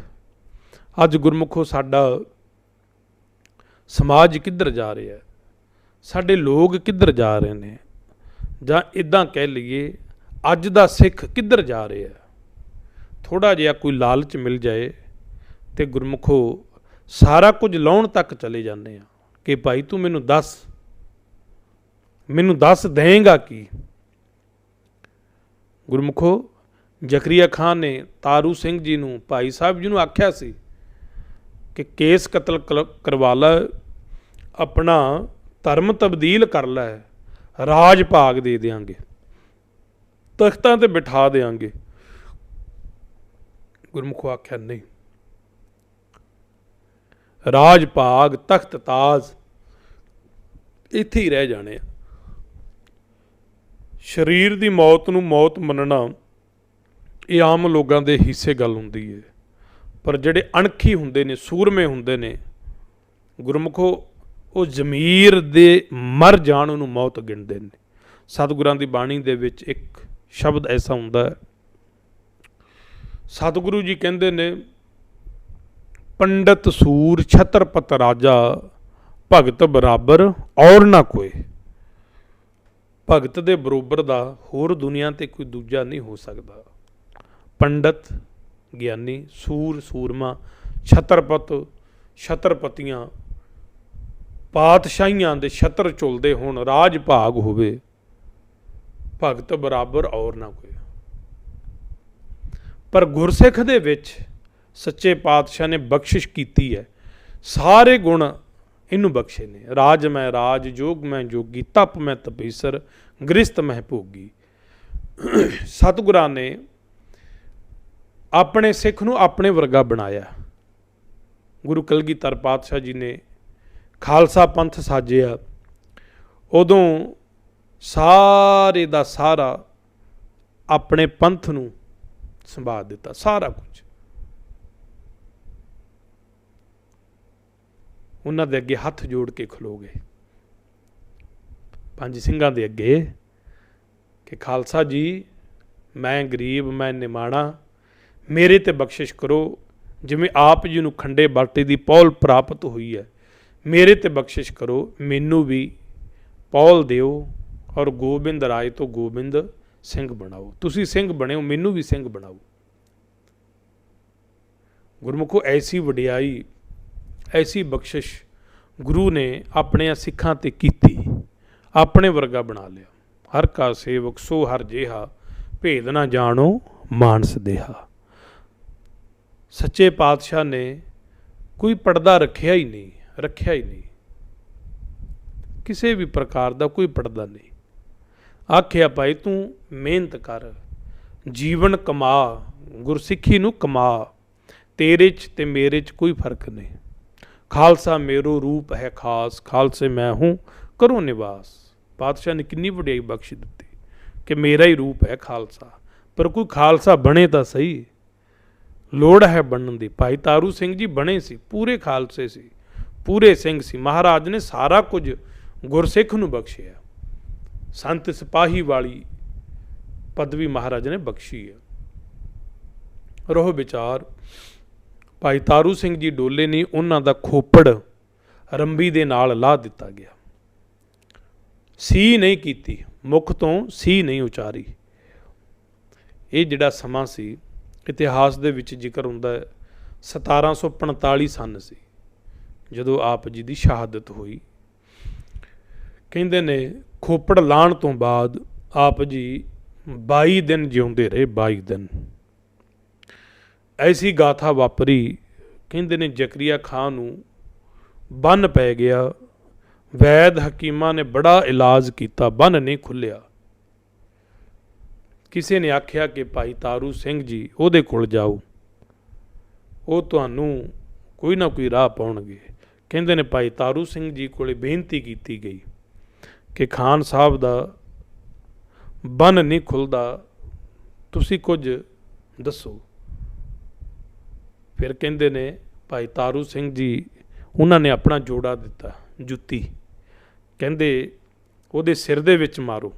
ਅੱਜ ਗੁਰਮੁਖੋ ਸਾਡਾ ਸਮਾਜ ਕਿੱਧਰ ਜਾ ਰਿਹਾ, ਸਾਡੇ ਲੋਕ ਕਿੱਧਰ ਜਾ ਰਹੇ ਨੇ, ਜਾਂ ਇੱਦਾਂ ਕਹਿ ਲਈਏ ਅੱਜ ਦਾ ਸਿੱਖ ਕਿੱਧਰ ਜਾ ਰਿਹਾ। ਥੋੜ੍ਹਾ ਜਿਹਾ ਕੋਈ ਲਾਲਚ ਮਿਲ ਜਾਏ ਤੇ ਗੁਰਮੁਖੋ ਸਾਰਾ ਕੁਝ ਲਾਉਣ ਤੱਕ ਚਲੇ ਜਾਂਦੇ ਆ ਕਿ ਭਾਈ ਤੂੰ ਮੈਨੂੰ ਦੱਸ ਦੇਂਗਾ ਕੀ। ਗੁਰਮੁਖੋ ਜ਼ਕਰੀਆ ਖਾਨ ਨੇ ਤਾਰੂ ਸਿੰਘ ਜੀ ਨੂੰ, ਭਾਈ ਸਾਹਿਬ ਜੀ ਨੂੰ ਆਖਿਆ ਸੀ ਕਿ ਕੇਸ ਕਤਲ ਕਰਵਾ ਲੈ, ਆਪਣਾ ਧਰਮ ਤਬਦੀਲ ਕਰ ਲੈ, ਰਾਜ ਭਾਗ ਦੇ ਦਿਆਂਗੇ, ਤਖਤਾਂ ਤੇ ਬਿਠਾ ਦਿਆਂਗੇ। ਗੁਰਮੁਖੋ ਆਖਿਆ ਨਹੀਂ, ਰਾਜ ਭਾਗ, ਤਖਤ ਤਾਜ ਇੱਥੇ ਹੀ ਰਹਿ ਜਾਣੇ ਆ। ਸਰੀਰ ਦੀ ਮੌਤ ਨੂੰ ਮੌਤ ਮੰਨਣਾ ਇਹ ਆਮ ਲੋਕਾਂ ਦੇ ਹਿੱਸੇ ਗੱਲ ਹੁੰਦੀ ਹੈ, ਪਰ ਜਿਹੜੇ ਅਣਖੀ ਹੁੰਦੇ ਨੇ, ਸੂਰਮੇ ਹੁੰਦੇ ਨੇ, ਗੁਰਮੁਖੋ ਉਹ ਜ਼ਮੀਰ ਦੇ ਮਰ ਜਾਣ ਨੂੰ ਮੌਤ ਗਿਣਦੇ ਨੇ। ਸਤਿਗੁਰਾਂ ਦੀ ਬਾਣੀ ਦੇ ਵਿੱਚ ਇੱਕ ਸ਼ਬਦ ਐਸਾ ਹੁੰਦਾ ਹੈ, ਸਤਿਗੁਰੂ ਜੀ ਕਹਿੰਦੇ ਨੇ, ਪੰਡਤ ਸੂਰ ਛਤਰਪਤ ਰਾਜਾ, ਭਗਤ ਬਰਾਬਰ ਔਰ ਨਾ ਕੋਏ। ਭਗਤ ਦੇ ਬਰੋਬਰ ਦਾ ਹੋਰ ਦੁਨੀਆ ਤੇ ਕੋਈ ਦੂਜਾ ਨਹੀਂ ਹੋ ਸਕਦਾ। ਪੰਡਤ, ਗਿਆਨੀ, ਸੂਰ, ਸੂਰਮਾ, ਛਤਰਪਤ, ਛਤਰਪਤੀਆਂ, ਪਾਤਸ਼ਾਹੀਆਂ ਦੇ ਛਤਰ ਝੁਲਦੇ ਹੋਣ, ਰਾਜ ਭਾਗ ਹੋਵੇ, ਭਗਤ ਬਰਾਬਰ ਔਰ ਨਾ ਕੋਈ। ਪਰ ਗੁਰਸਿੱਖ ਦੇ ਵਿੱਚ ਸੱਚੇ ਪਾਤਸ਼ਾਹ ਨੇ ਬਖਸ਼ਿਸ਼ ਕੀਤੀ ਹੈ, ਸਾਰੇ ਗੁਣ ਇਹਨੂੰ ਬਖਸ਼ੇ ਨੇ। ਰਾਜ ਮੈਂ ਰਾਜ, ਜੋਗ ਮੈਂ ਜੋਗੀ, ਤਪ ਮੈਂ ਤਪੀਸਰ, ਗ੍ਰਸਤ ਮੈਂ ਭੋਗੀ। ਸਤਿਗੁਰਾਂ ਨੇ ਆਪਣੇ ਸਿੱਖ ਨੂੰ ਆਪਣੇ ਵਰਗਾ ਬਣਾਇਆ। ਗੁਰੂ ਕਲਗੀਧਰ ਪਾਤਸ਼ਾਹ ਜੀ ਨੇ ਖਾਲਸਾ ਪੰਥ ਸਾਜਿਆ, ਉਦੋਂ ਸਾਰੇ ਦਾ ਸਾਰਾ ਆਪਣੇ ਪੰਥ ਨੂੰ ਸੰਭਾਲ ਦਿੱਤਾ, ਸਾਰਾ ਕੁਝ। ਉਹਨਾਂ ਦੇ ਅੱਗੇ ਹੱਥ ਜੋੜ ਕੇ ਖਲੋ ਗਏ, ਪੰਜ ਸਿੰਘਾਂ ਦੇ ਅੱਗੇ, ਕਿ ਖਾਲਸਾ ਜੀ, ਮੈਂ ਗਰੀਬ, ਮੈਂ ਨਿਮਾਣਾ, ਮੇਰੇ ਤੇ ਬਖਸ਼ਿਸ਼ ਕਰੋ। ਜਿਵੇਂ ਆਪ ਜੀ ਨੂੰ ਖੰਡੇ ਬਾਟੇ ਦੀ ਪੌਲ ਪ੍ਰਾਪਤ ਹੋਈ ਹੈ, ਮੇਰੇ ਤੇ ਬਖਸ਼ਿਸ਼ ਕਰੋ, ਮੈਨੂੰ ਵੀ ਪੌਲ ਦਿਓ ਔਰ ਗੋਬਿੰਦ ਰਾਏ ਤੋਂ ਗੋਬਿੰਦ ਸਿੰਘ ਬਣਾਓ। ਤੁਸੀਂ ਸਿੰਘ ਬਣਿਓ, ਮੈਨੂੰ ਵੀ ਸਿੰਘ ਬਣਾਓ। ਗੁਰਮੁਖੋ, ਐਸੀ ਵਡਿਆਈ, ਐਸੀ ਬਖਸ਼ਿਸ਼ ਗੁਰੂ ਨੇ ਆਪਣਿਆਂ ਸਿੱਖਾਂ ਤੇ ਕੀਤੀ, ਆਪਣੇ ਵਰਗਾ ਬਣਾ ਲਿਆ। ਹਰ ਕਾ ਸੇਵਕ ਸੋ ਹਰ ਜੇਹਾ, ਭੇਦ ਨਾ ਜਾਣੋ ਮਾਨਸ ਦੇਹਾ। ਸੱਚੇ ਪਾਤਸ਼ਾਹ ਨੇ ਕੋਈ ਪਰਦਾ ਰੱਖਿਆ ਹੀ ਨਹੀਂ, ਰੱਖਿਆ ਹੀ ਨਹੀਂ, ਕਿਸੇ ਵੀ ਪ੍ਰਕਾਰ ਦਾ ਕੋਈ ਪਰਦਾ ਨਹੀਂ। ਆਖਿਆ ਭਾਈ ਤੂੰ ਮਿਹਨਤ ਕਰ, ਜੀਵਨ ਕਮਾ, ਗੁਰਸਿੱਖੀ ਨੂੰ ਕਮਾ, ਤੇਰੇ 'ਚ ਤੇ ਮੇਰੇ 'ਚ ਕੋਈ ਫਰਕ ਨਹੀਂ। ਖਾਲਸਾ ਮੇਰੋ ਰੂਪ ਹੈ ਖਾਸ, ਖਾਲਸੇ ਮੈਂ ਹੂੰ ਕਰੋ ਨਿਵਾਸ। ਪਾਤਸ਼ਾਹ ਨੇ ਕਿੰਨੀ ਵਡਿਆਈ ਬਖਸ਼ ਦਿੱਤੀ ਕਿ ਮੇਰਾ ਹੀ ਰੂਪ ਹੈ ਖਾਲਸਾ। ਪਰ ਕੋਈ ਖਾਲਸਾ ਬਣੇ ਤਾਂ ਸਹੀ, ਲੋੜ ਹੈ ਬਣਨ ਦੀ। ਭਾਈ ਤਾਰੂ ਸਿੰਘ ਜੀ ਬਣੇ ਸੀ, ਪੂਰੇ ਖਾਲਸੇ ਸੀ, ਪੂਰੇ ਸਿੰਘ ਸੀ। ਮਹਾਰਾਜ ਨੇ ਸਾਰਾ ਕੁਝ ਗੁਰਸਿੱਖ ਨੂੰ ਬਖਸ਼ਿਆ। ਸੰਤ ਸਿਪਾਹੀ ਵਾਲੀ ਪਦਵੀ ਮਹਾਰਾਜ ਨੇ ਬਖਸ਼ੀ ਹੈ। ਰੋਹ ਵਿਚਾਰ, ਭਾਈ ਤਾਰੂ ਸਿੰਘ ਜੀ ਡੋਲੇ ਨਹੀਂ, ਉਹਨਾਂ ਦਾ ਖੋਪੜ ਰੰਬੀ ਦੇ ਨਾਲ ਲਾ ਦਿੱਤਾ ਗਿਆ। ਸੀ ਨਹੀਂ ਕੀਤੀ, ਮੁਖ ਤੋਂ ਸੀ ਨਹੀਂ ਉਚਾਰੀ। ਇਹ ਜਿਹੜਾ ਸਮਾਂ ਸੀ, ਇਤਿਹਾਸ ਦੇ ਵਿੱਚ ਜ਼ਿਕਰ ਹੁੰਦਾ ਹੈ 1745 ਸਨ ਸੀ, ਜਦੋਂ ਆਪ ਜੀ ਦੀ ਸ਼ਹਾਦਤ ਹੋਈ। ਕਹਿੰਦੇ ਨੇ ਖੋਪੜ ਲਾਣ ਤੋਂ ਬਾਅਦ ਆਪ ਜੀ 22 ਦਿਨ ਜਿਉਂਦੇ ਰਹੇ, 22 ਦਿਨ। ਐਸੀ ਗਾਥਾ ਵਾਪਰੀ, ਕਹਿੰਦੇ ਨੇ ਜ਼ਕਰੀਆ ਖਾਨ ਨੂੰ ਬੰਨ ਪੈ ਗਿਆ, ਵੈਦ ਹਕੀਮਾਂ ਨੇ ਬੜਾ ਇਲਾਜ ਕੀਤਾ, ਬੰਨ ਨਹੀਂ ਖੁੱਲਿਆ। ਕਿਸੇ ਨੇ ਆਖਿਆ ਕਿ ਭਾਈ ਤਾਰੂ ਸਿੰਘ ਜੀ ਉਹਦੇ ਕੋਲ ਜਾਓ, ਉਹ ਤੁਹਾਨੂੰ ਕੋਈ ਨਾ ਕੋਈ ਰਾਹ ਪਾਉਣਗੇ। ਕਹਿੰਦੇ ਨੇ ਭਾਈ ਤਾਰੂ ਸਿੰਘ ਜੀ ਕੋਲੇ ਬੇਨਤੀ ਕੀਤੀ ਗਈ ਕਿ ਖਾਨ ਸਾਹਿਬ ਦਾ ਬੰਨ ਨਹੀਂ ਖੁੱਲਦਾ, ਤੁਸੀਂ ਕੁਝ ਦੱਸੋ। ਫਿਰ ਕਹਿੰਦੇ ਨੇ ਭਾਈ ਤਾਰੂ ਸਿੰਘ ਜੀ, ਉਹਨਾਂ ਨੇ ਆਪਣਾ ਜੋੜਾ ਦਿੱਤਾ, ਜੁੱਤੀ, ਕਹਿੰਦੇ ਉਹਦੇ ਸਿਰ ਦੇ ਵਿੱਚ ਮਾਰੋ।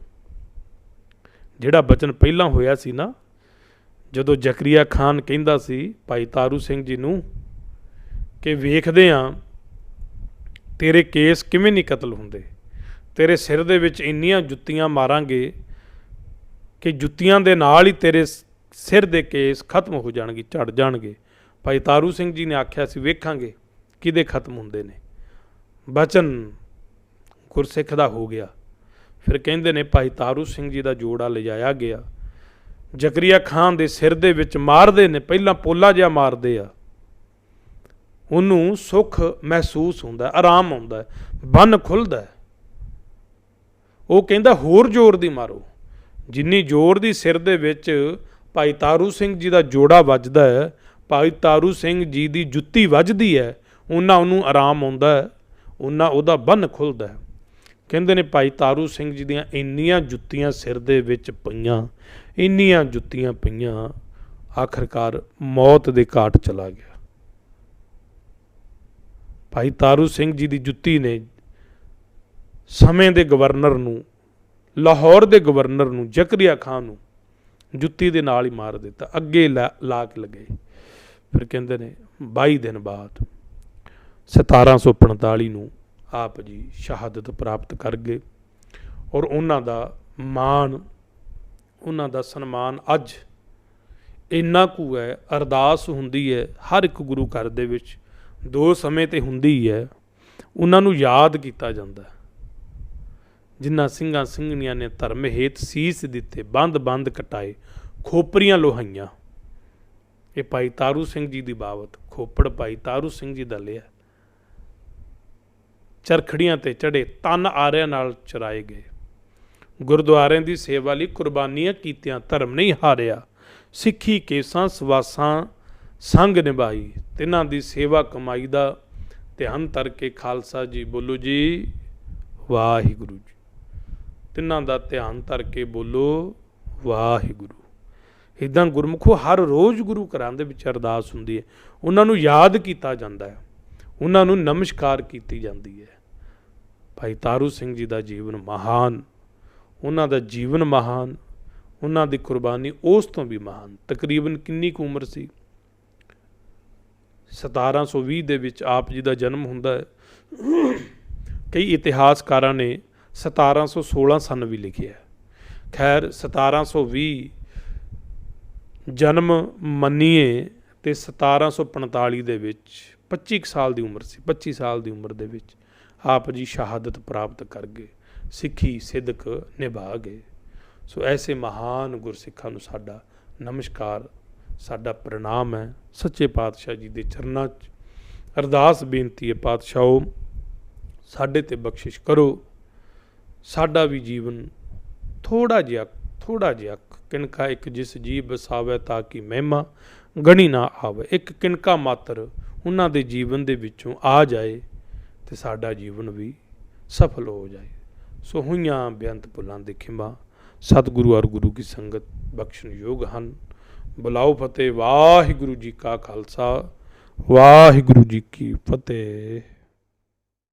ਜਿਹੜਾ ਬਚਨ ਪਹਿਲਾਂ ਹੋਇਆ ਸੀ ਨਾ, ਜਦੋਂ ਜ਼ਕਰੀਆ ਖਾਨ ਕਹਿੰਦਾ ਸੀ ਭਾਈ ਤਾਰੂ ਸਿੰਘ ਜੀ ਨੂੰ ਕਿ ਵੇਖਦੇ ਹਾਂ ਤੇਰੇ ਕੇਸ ਕਿਵੇਂ ਨਹੀਂ ਕਤਲ ਹੁੰਦੇ, ਤੇਰੇ ਸਿਰ ਦੇ ਵਿੱਚ ਇੰਨੀਆਂ ਜੁੱਤੀਆਂ ਮਾਰਾਂਗੇ ਕਿ ਜੁੱਤੀਆਂ ਦੇ ਨਾਲ ਹੀ ਤੇਰੇ ਸਿਰ ਦੇ ਕੇਸ ਖਤਮ ਹੋ ਜਾਣਗੇ, ਝੜ ਜਾਣਗੇ। ਭਾਈ ਤਾਰੂ ਸਿੰਘ ਜੀ ਨੇ ਆਖਿਆ ਸੀ ਵੇਖਾਂਗੇ ਕਿਹਦੇ ਖਤਮ ਹੁੰਦੇ ਨੇ। ਬਚਨ ਗੁਰਸਿੱਖ ਦਾ ਹੋ ਗਿਆ। ਫਿਰ ਕਹਿੰਦੇ ਨੇ ਭਾਈ ਤਾਰੂ ਸਿੰਘ ਜੀ ਦਾ ਜੋੜਾ ਲਿਜਾਇਆ ਗਿਆ, ਜ਼ਕਰੀਆ ਖਾਨ ਦੇ ਸਿਰ ਦੇ ਵਿੱਚ ਮਾਰਦੇ ਨੇ, ਪਹਿਲਾਂ ਪੋਲਾ ਜਿਹਾ ਮਾਰਦੇ ਆ, ਉਹਨੂੰ ਸੁੱਖ ਮਹਿਸੂਸ ਹੁੰਦਾ, ਆਰਾਮ ਆਉਂਦਾ, ਬੰਨ ਖੁੱਲ੍ਹਦਾ। ਉਹ ਕਹਿੰਦਾ ਹੋਰ ਜ਼ੋਰ ਦੀ ਮਾਰੋ। ਜਿੰਨੀ ਜ਼ੋਰ ਦੀ ਸਿਰ ਦੇ ਵਿੱਚ ਭਾਈ ਤਾਰੂ ਸਿੰਘ ਜੀ ਦਾ ਜੋੜਾ ਵੱਜਦਾ ਹੈ, ਭਾਈ ਤਾਰੂ ਸਿੰਘ ਜੀ ਦੀ ਜੁੱਤੀ ਵੱਜਦੀ ਹੈ, ਉਹਨਾਂ ਉਹਨੂੰ ਆਰਾਮ ਆਉਂਦਾ, ਉਹਨਾਂ ਉਹਦਾ ਬੰਨ ਖੁੱਲ੍ਹਦਾ। ਕਹਿੰਦੇ ਨੇ ਭਾਈ ਤਾਰੂ ਸਿੰਘ ਜੀ ਦੀਆਂ ਇੰਨੀਆਂ ਜੁੱਤੀਆਂ ਸਿਰ ਦੇ ਵਿੱਚ ਪਈਆਂ, ਇੰਨੀਆਂ ਜੁੱਤੀਆਂ ਪਈਆਂ, ਆਖਰਕਾਰ ਮੌਤ ਦੇ ਘਾਟ ਚਲਾ ਗਿਆ। ਭਾਈ ਤਾਰੂ ਸਿੰਘ ਜੀ ਦੀ ਜੁੱਤੀ ਨੇ ਸਮੇਂ ਦੇ ਗਵਰਨਰ ਨੂੰ, ਲਾਹੌਰ ਦੇ ਗਵਰਨਰ ਨੂੰ, ਜ਼ਕਰੀਆ ਖਾਨ ਨੂੰ ਜੁੱਤੀ ਦੇ ਨਾਲ ਹੀ ਮਾਰ ਦਿੱਤਾ, ਅੱਗੇ ਲਾ ਕੇ ਲਗੇ। ਫਿਰ ਕਹਿੰਦੇ ਨੇ 22 ਦਿਨ ਬਾਅਦ 1745 ਨੂੰ ਆਪ ਜੀ ਸ਼ਹਾਦਤ ਪ੍ਰਾਪਤ ਕਰ ਗਏ। ਔਰ ਉਹਨਾਂ ਦਾ ਮਾਣ, ਉਹਨਾਂ ਦਾ ਸਨਮਾਨ ਅੱਜ ਇੰਨਾ ਕੁ ਹੈ। ਅਰਦਾਸ ਹੁੰਦੀ ਹੈ ਹਰ ਇੱਕ ਗੁਰੂ ਘਰ ਦੇ ਵਿੱਚ, 2 ਸਮੇਂ ਤੇ ਹੁੰਦੀ ਹੀ ਹੈ। ਉਹਨਾਂ ਨੂੰ ਯਾਦ ਕੀਤਾ ਜਾਂਦਾ, ਜਿਨ੍ਹਾਂ ਸਿੰਘਾਂ ਸਿੰਘਣੀਆਂ ਨੇ ਧਰਮ ਹੇਤ ਸੀਸ ਦਿੱਤੇ, ਬੰਦ ਕਟਾਏ, ਖੋਪਰੀਆਂ ਲੋਹਾਈਆਂ। ਇਹ ਭਾਈ ਤਾਰੂ ਸਿੰਘ ਜੀ ਦੀ ਬਾਬਤ, ਖੋਪੜ ਭਾਈ ਤਾਰੂ ਸਿੰਘ ਜੀ ਦਾ ਲਿਆ। ਚਰਖੜੀਆਂ ਤੇ ਚੜੇ, ਤਨ ਆਰਿਆਂ ਨਾਲ ਚਰਾਏ ਗਏ, ਗੁਰਦੁਆਰਿਆਂ ਦੀ ਸੇਵਾ ਲਈ ਕੁਰਬਾਨੀਆਂ ਕੀਤੀਆਂ, ਧਰਮ ਨਹੀਂ ਹਾਰਿਆ, ਸਿੱਖੀ ਕੇਸਾਂ ਸਵਾਸਾਂ ਸੰਗ ਨਿਭਾਈ। ਤਿਨਾਂ ਦੀ ਸੇਵਾ ਕਮਾਈ ਦਾ ਧਿਆਨ ਧਰ ਕੇ ਖਾਲਸਾ ਜੀ ਬੋਲੋ ਜੀ ਵਾਹਿਗੁਰੂ ਜੀ। ਤਿਨਾਂ ਦਾ ਧਿਆਨ ਧਰ ਕੇ ਬੋਲੋ ਵਾਹਿਗੁਰੂ। ਇੱਦਾਂ ਗੁਰਮੁਖੋ ਹਰ ਰੋਜ਼ ਗੁਰੂ ਘਰਾਂ ਦੇ ਵਿੱਚ ਅਰਦਾਸ ਹੁੰਦੀ ਹੈ, ਉਹਨਾਂ ਨੂੰ ਯਾਦ ਕੀਤਾ ਜਾਂਦਾ ਹੈ, ਉਹਨਾਂ ਨੂੰ ਨਮਸਕਾਰ ਕੀਤੀ ਜਾਂਦੀ ਹੈ। ਭਾਈ ਤਾਰੂ ਸਿੰਘ ਜੀ ਦਾ ਜੀਵਨ ਮਹਾਨ, ਉਹਨਾਂ ਦਾ ਜੀਵਨ ਮਹਾਨ, ਉਹਨਾਂ ਦੀ ਕੁਰਬਾਨੀ ਉਸ ਤੋਂ ਵੀ ਮਹਾਨ। ਤਕਰੀਬਨ ਕਿੰਨੀ ਕੁ ਉਮਰ ਸੀ? 1720 ਦੇ ਵਿੱਚ ਆਪ ਜੀ ਦਾ ਜਨਮ ਹੁੰਦਾ ਹੈ। ਕਈ ਇਤਿਹਾਸਕਾਰਾਂ ਨੇ 1716 ਸਨ ਵੀ ਲਿਖਿਆ। ਖੈਰ 1720 ਜਨਮ ਮੰਨੀਏ ਤੇ 1745 ਦੇ ਵਿੱਚ 25 ਸਾਲ ਦੀ ਉਮਰ ਸੀ। 25 ਸਾਲ ਦੀ ਉਮਰ ਦੇ ਵਿੱਚ ਆਪ ਜੀ ਸ਼ਹਾਦਤ ਪ੍ਰਾਪਤ ਕਰ ਗਏ, ਸਿੱਖੀ ਸਿਦਕ ਨਿਭਾ ਗਏ। ਸੋ ਐਸੇ ਮਹਾਨ ਗੁਰਸਿੱਖਾਂ ਨੂੰ ਸਾਡਾ ਨਮਸਕਾਰ, ਸਾਡਾ ਪ੍ਰਣਾਮ ਹੈ। ਸੱਚੇ ਪਾਤਸ਼ਾਹ ਜੀ ਦੇ ਚਰਨਾਂ 'ਚ ਅਰਦਾਸ ਬੇਨਤੀ ਹੈ, ਪਾਤਸ਼ਾਹੋ ਸਾਡੇ ਤੇ ਬਖਸ਼ਿਸ਼ ਕਰੋ। ਸਾਡਾ ਵੀ ਜੀਵਨ ਥੋੜ੍ਹਾ ਜਿਹਾ ਕਿਣਕਾ ਇੱਕ ਜਿਸ ਜੀਵ ਵਸਾਵੇ ਤਾਂ ਕਿ ਮਹਿਮਾ ਗਣੀ ਨਾ ਆਵੇ, ਇੱਕ ਕਿਣਕਾ ਮਾਤਰ ਉਹਨਾਂ ਦੇ ਜੀਵਨ ਦੇ ਵਿੱਚੋਂ ਆ ਜਾਏ ਤੇ ਸਾਡਾ ਜੀਵਨ ਵੀ ਸਫਲ ਹੋ ਜਾਏ। ਸੋ ਹੋਈਆਂ ਬੇਅੰਤ ਭੁੱਲਾਂ ਦੀ ਖਿਮਾ ਸਤਿਗੁਰੂ ਔਰ ਗੁਰੂ ਕੀ ਸੰਗਤ ਬਖਸ਼ਣ ਯੋਗ ਹਨ। ਬੁਲਾਓ ਫਤਿਹ। ਵਾਹਿਗੁਰੂ ਜੀ ਕਾ ਖਾਲਸਾ, ਵਾਹਿਗੁਰੂ ਜੀ ਕੀ ਫਤਿਹ।